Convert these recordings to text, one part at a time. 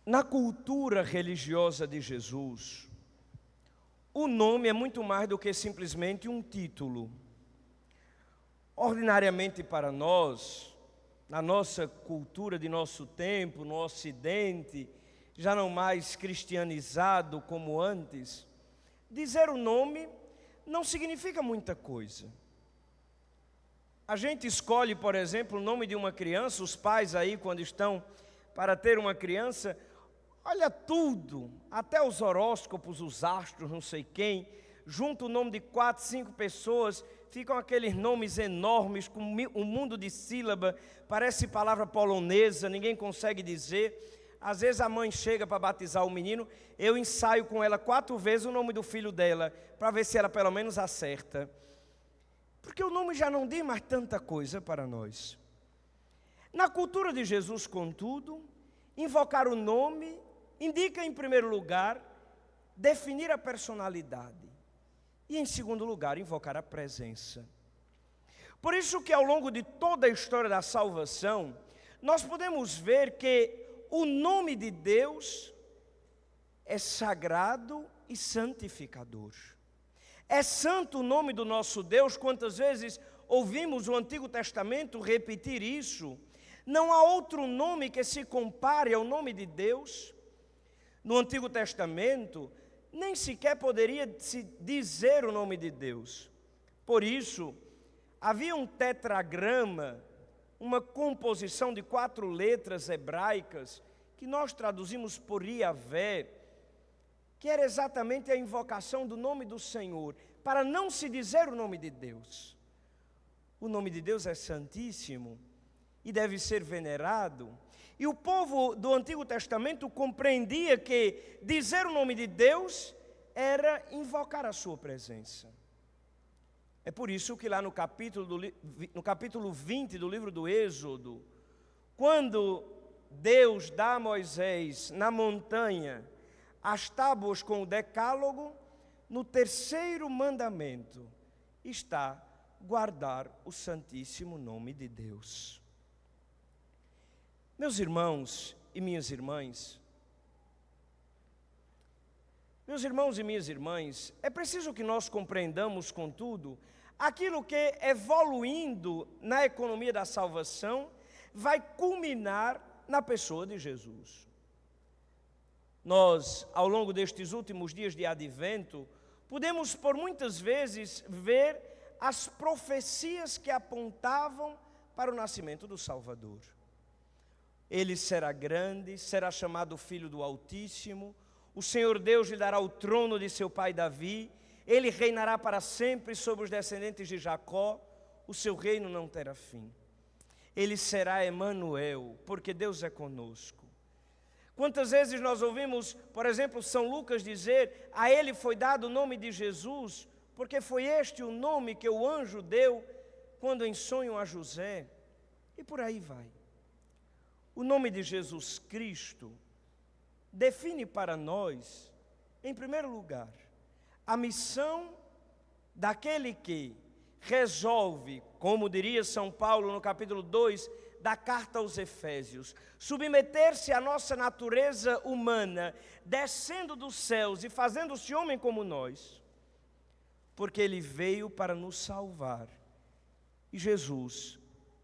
Na cultura religiosa de Jesus, o nome é muito mais do que simplesmente um título. Ordinariamente para nós, na nossa cultura de nosso tempo, no Ocidente, já não mais cristianizado como antes, dizer o nome não significa muita coisa. A gente escolhe, por exemplo, o nome de uma criança, os pais aí quando estão para ter uma criança, olha tudo, até os horóscopos, os astros, não sei quem, junta o nome de 4, 5 pessoas, ficam aqueles nomes enormes, com um mundo de sílaba, parece palavra polonesa, ninguém consegue dizer. Às vezes a mãe chega para batizar o menino, eu ensaio com ela 4 vezes o nome do filho dela, para ver se ela pelo menos acerta. Porque o nome já não diz mais tanta coisa para nós. Na cultura de Jesus, contudo, invocar o nome indica, em primeiro lugar, definir a personalidade. E, em segundo lugar, invocar a presença. Por isso que, ao longo de toda a história da salvação, nós podemos ver que o nome de Deus é sagrado e santificador. É santo o nome do nosso Deus. Quantas vezes ouvimos o Antigo Testamento repetir isso? Não há outro nome que se compare ao nome de Deus. No Antigo Testamento, nem sequer poderia se dizer o nome de Deus. Por isso, havia um tetragrama, uma composição de 4 letras hebraicas, que nós traduzimos por Iavé, que era exatamente a invocação do nome do Senhor, para não se dizer o nome de Deus. O nome de Deus é santíssimo e deve ser venerado. E o povo do Antigo Testamento compreendia que dizer o nome de Deus era invocar a sua presença. É por isso que lá no capítulo 20 do livro do Êxodo, quando Deus dá a Moisés na montanha as tábuas com o decálogo, no 3º mandamento está guardar o santíssimo nome de Deus. Meus irmãos e minhas irmãs, é preciso que nós compreendamos, contudo, aquilo que, evoluindo na economia da salvação, vai culminar na pessoa de Jesus. Nós, ao longo destes últimos dias de advento, podemos por muitas vezes ver as profecias que apontavam para o nascimento do Salvador. Ele será grande, será chamado Filho do Altíssimo, o Senhor Deus lhe dará o trono de seu pai Davi, ele reinará para sempre sobre os descendentes de Jacó, o seu reino não terá fim. Ele será Emanuel, porque Deus é conosco. Quantas vezes nós ouvimos, por exemplo, São Lucas dizer, a ele foi dado o nome de Jesus, porque foi este o nome que o anjo deu quando em sonho a José, e por aí vai. O nome de Jesus Cristo define para nós, em primeiro lugar, a missão daquele que resolve, como diria São Paulo no capítulo 2 da carta aos Efésios, submeter-se à nossa natureza humana, descendo dos céus e fazendo-se homem como nós, porque ele veio para nos salvar. E Jesus,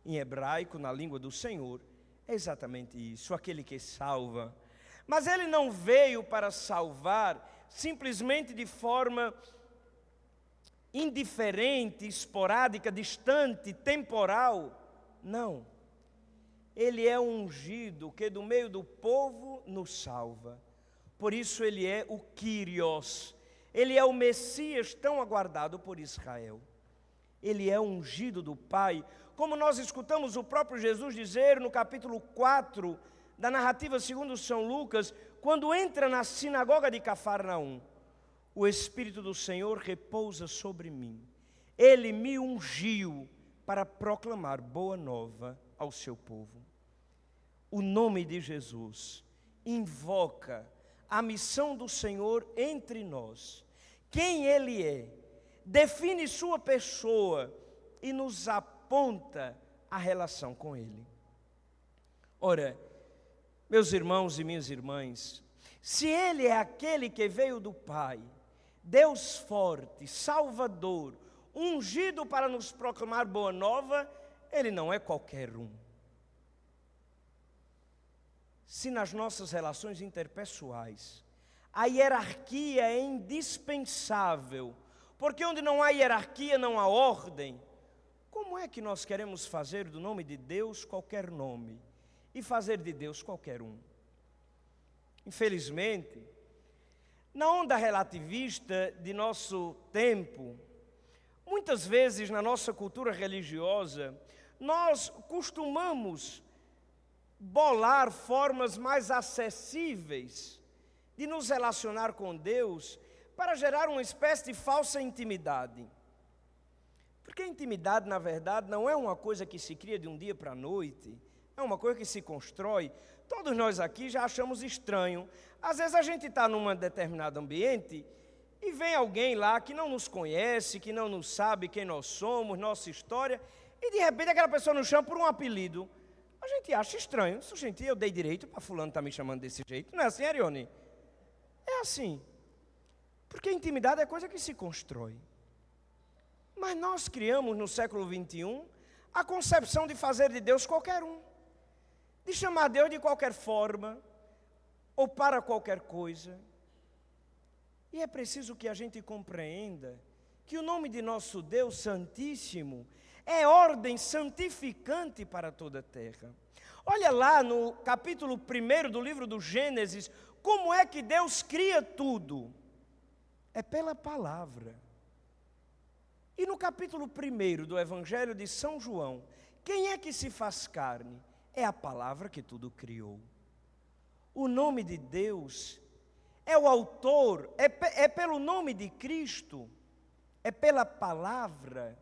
em hebraico, na língua do Senhor, é exatamente isso, aquele que salva. Mas ele não veio para salvar simplesmente de forma indiferente, esporádica, distante, temporal. Não. Ele é ungido que do meio do povo nos salva. Por isso ele é o Kyrios. Ele é o Messias tão aguardado por Israel. Ele é ungido do Pai, como nós escutamos o próprio Jesus dizer no capítulo 4 da narrativa segundo São Lucas, quando entra na sinagoga de Cafarnaum: o Espírito do Senhor repousa sobre mim, ele me ungiu para proclamar boa nova ao seu povo. O nome de Jesus invoca a missão do Senhor entre nós, quem ele é, define sua pessoa e nos aponta a relação com ele. Ora, Meus irmãos e minhas irmãs, se Ele é aquele que veio do Pai, Deus forte, Salvador, ungido para nos proclamar boa nova, Ele não é qualquer um. Se nas nossas relações interpessoais a hierarquia é indispensável, porque onde não há hierarquia não há ordem, como é que nós queremos fazer do nome de Deus qualquer nome e fazer de Deus qualquer um? Infelizmente, na onda relativista de nosso tempo, muitas vezes na nossa cultura religiosa, nós costumamos bolar formas mais acessíveis de nos relacionar com Deus para gerar uma espécie de falsa intimidade. Porque a intimidade, na verdade, não é uma coisa que se cria de um dia para a noite, é uma coisa que se constrói. Todos nós aqui já achamos estranho. Às vezes a gente está num determinado ambiente e vem alguém lá que não nos conhece, que não nos sabe quem nós somos, nossa história, e de repente aquela pessoa nos chama por um apelido. A gente acha estranho. Gente, eu dei direito para fulano estar me chamando desse jeito. Não é assim, Arione? É assim. Porque a intimidade é coisa que se constrói. Mas nós criamos no século XXI a concepção de fazer de Deus qualquer um. De chamar Deus de qualquer forma, ou para qualquer coisa. E é preciso que a gente compreenda que o nome de nosso Deus Santíssimo é ordem santificante para toda a terra. Olha lá no capítulo 1 do livro do Gênesis, como é que Deus cria tudo? É pela palavra. E no capítulo 1 do Evangelho de São João, quem é que se faz carne? É a palavra que tudo criou. O nome de Deus é o autor, é pelo nome de Cristo, é pela palavra,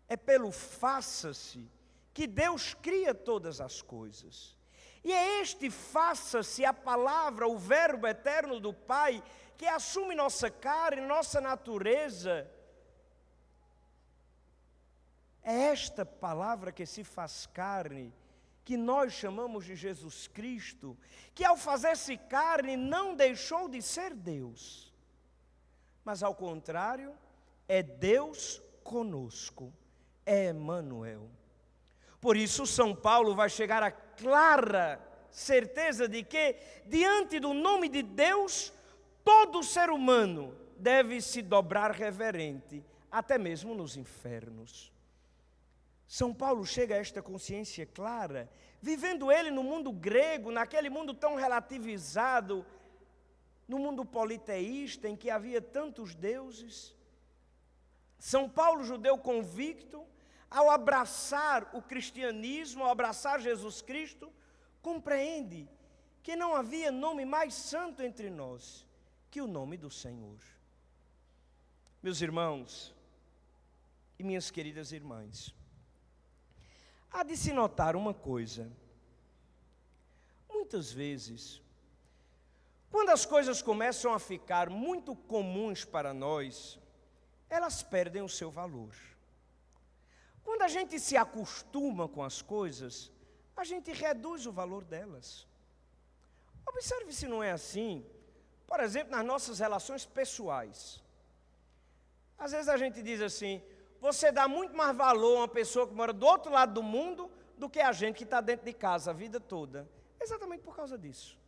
é pelo faça-se, que Deus cria todas as coisas. E é este faça-se, a palavra, o verbo eterno do Pai, que assume nossa carne, nossa natureza. É esta palavra que se faz carne, que nós chamamos de Jesus Cristo, que ao fazer-se carne não deixou de ser Deus, mas ao contrário, é Deus conosco, é Emanuel. Por isso São Paulo vai chegar à clara certeza de que, diante do nome de Deus, todo ser humano deve se dobrar reverente, até mesmo nos infernos. São Paulo chega a esta consciência clara, vivendo ele no mundo grego, naquele mundo tão relativizado, no mundo politeísta, em que havia tantos deuses. São Paulo, judeu convicto, ao abraçar o cristianismo, ao abraçar Jesus Cristo, compreende que não havia nome mais santo entre nós que o nome do Senhor. Meus irmãos e minhas queridas irmãs, há de se notar uma coisa. Muitas vezes, quando as coisas começam a ficar muito comuns para nós, elas perdem o seu valor. Quando a gente se acostuma com as coisas, a gente reduz o valor delas. Observe se não é assim, por exemplo, nas nossas relações pessoais. Às vezes a gente diz assim: você dá muito mais valor a uma pessoa que mora do outro lado do mundo do que a gente que está dentro de casa a vida toda. Exatamente por causa disso.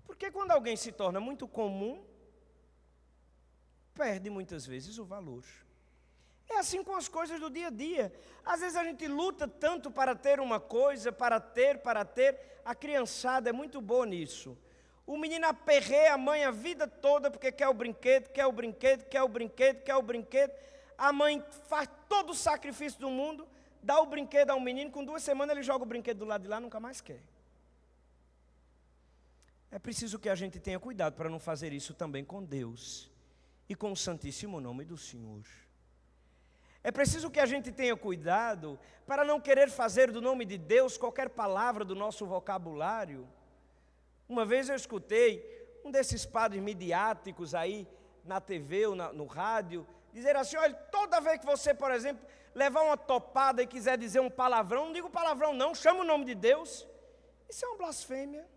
Porque quando alguém se torna muito comum, perde muitas vezes o valor. É assim com as coisas do dia a dia. Às vezes a gente luta tanto para ter uma coisa, para ter. A criançada é muito boa nisso. O menino aperreia a mãe a vida toda porque quer o brinquedo. A mãe faz todo o sacrifício do mundo, dá o brinquedo ao menino, com 2 semanas ele joga o brinquedo do lado de lá e nunca mais quer. É preciso que a gente tenha cuidado para não fazer isso também com Deus e com o santíssimo nome do Senhor. É preciso que a gente tenha cuidado para não querer fazer do nome de Deus qualquer palavra do nosso vocabulário. Uma vez eu escutei um desses padres midiáticos aí na TV ou no rádio dizer assim: olha, toda vez que você, por exemplo, levar uma topada e quiser dizer um palavrão, não diga o palavrão não, chama o nome de Deus. Isso é uma blasfêmia.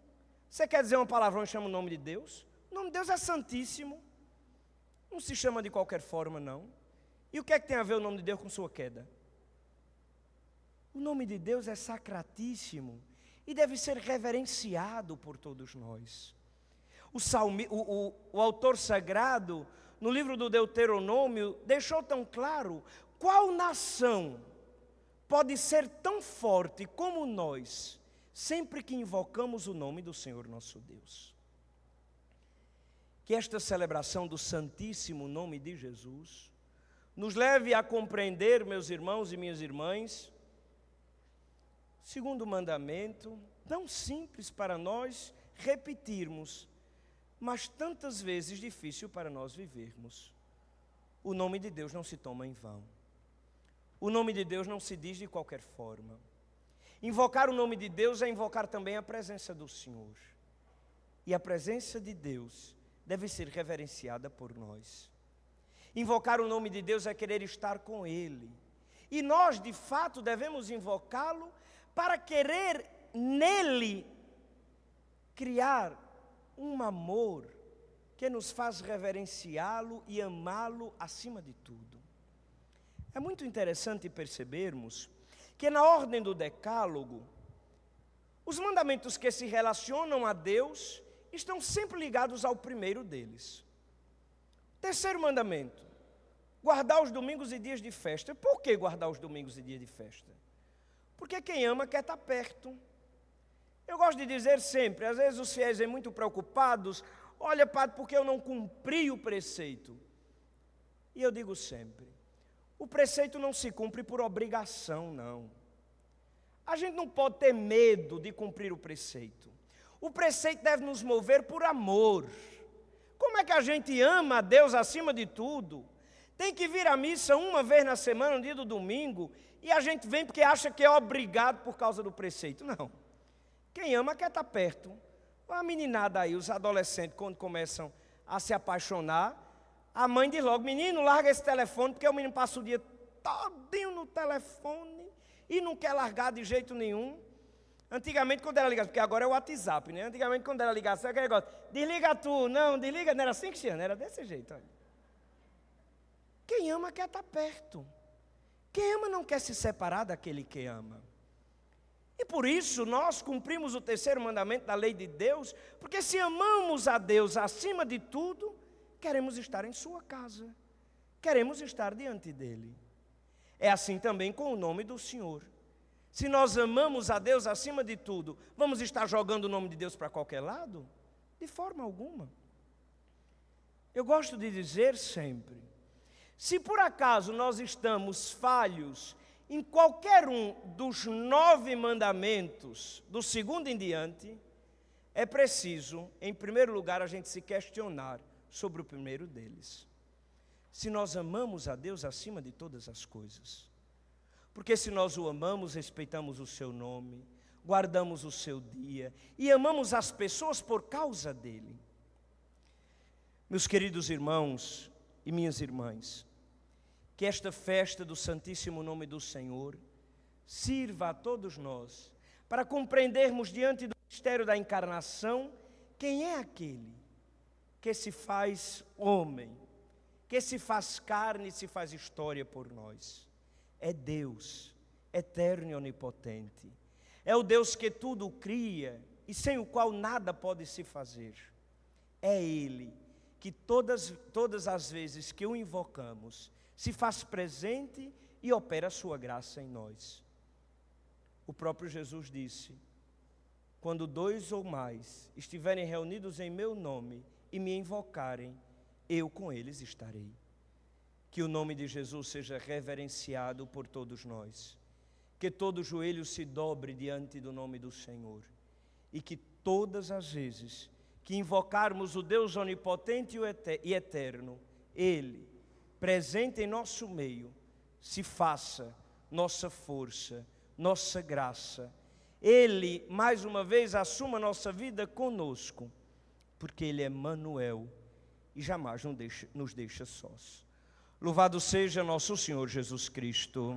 Você quer dizer uma palavrão e chama o nome de Deus? O nome de Deus é santíssimo. Não se chama de qualquer forma, não. E o que é que tem a ver o nome de Deus com sua queda? O nome de Deus é sacratíssimo e deve ser reverenciado por todos nós. O autor sagrado, no livro do Deuteronômio, deixou tão claro: qual nação pode ser tão forte como nós, sempre que invocamos o nome do Senhor nosso Deus? Que esta celebração do santíssimo nome de Jesus nos leve a compreender, meus irmãos e minhas irmãs, segundo mandamento, tão simples para nós repetirmos, mas tantas vezes difícil para nós vivermos. O nome de Deus não se toma em vão. O nome de Deus não se diz de qualquer forma. Invocar o nome de Deus é invocar também a presença do Senhor. E a presença de Deus deve ser reverenciada por nós. Invocar o nome de Deus é querer estar com Ele. E nós, de fato, devemos invocá-lo para querer nele criar um amor que nos faz reverenciá-lo e amá-lo acima de tudo. É muito interessante percebermos que na ordem do Decálogo, os mandamentos que se relacionam a Deus estão sempre ligados ao primeiro deles. Terceiro mandamento: guardar os domingos e dias de festa. Por que guardar os domingos e dias de festa? Porque quem ama quer estar perto. Eu gosto de dizer sempre, às vezes os fiéis vêm muito preocupados: olha, padre, porque eu não cumpri o preceito. E eu digo sempre, o preceito não se cumpre por obrigação, não. A gente não pode ter medo de cumprir o preceito. O preceito deve nos mover por amor. Como é que a gente ama a Deus acima de tudo? Tem que vir à missa uma vez na semana, no dia do domingo, e a gente vem porque acha que é obrigado por causa do preceito. Não. Quem ama quer estar perto. A meninada aí, os adolescentes, quando começam a se apaixonar, a mãe diz logo: menino, larga esse telefone, porque o menino passa o dia todinho no telefone e não quer largar de jeito nenhum. Antigamente, quando era ligado, porque agora é o WhatsApp, né? Antigamente, quando era ligado, sabe aquele negócio? Desliga tu, não, desliga, não era assim, Cristiano? Era desse jeito, olha. Quem ama quer estar perto. Quem ama não quer se separar daquele que ama. E por isso nós cumprimos o terceiro mandamento da lei de Deus, porque se amamos a Deus acima de tudo, queremos estar em sua casa, queremos estar diante dele. É assim também com o nome do Senhor. Se nós amamos a Deus acima de tudo, vamos estar jogando o nome de Deus para qualquer lado? De forma alguma. Eu gosto de dizer sempre, se por acaso nós estamos falhos em qualquer um dos 9 mandamentos, do segundo em diante, é preciso, em primeiro lugar, a gente se questionar sobre o primeiro deles. Se nós amamos a Deus acima de todas as coisas. Porque se nós o amamos, respeitamos o seu nome, guardamos o seu dia e amamos as pessoas por causa dele. Meus queridos irmãos e minhas irmãs, que esta festa do Santíssimo Nome do Senhor sirva a todos nós para compreendermos diante do mistério da encarnação quem é aquele que se faz homem, que se faz carne e se faz história por nós. É Deus, eterno e onipotente. É o Deus que tudo cria e sem o qual nada pode se fazer. É Ele que todas as vezes que o invocamos, se faz presente e opera a sua graça em nós. O próprio Jesus disse: quando 2 ou mais estiverem reunidos em meu nome e me invocarem, eu com eles estarei. Que o nome de Jesus seja reverenciado por todos nós. Que todo joelho se dobre diante do nome do Senhor. E que todas as vezes que invocarmos o Deus onipotente e eterno, Ele, presente em nosso meio, se faça nossa força, nossa graça. Ele, mais uma vez, assuma nossa vida conosco, porque Ele é Emmanuel e jamais nos deixa sós. Louvado seja nosso Senhor Jesus Cristo.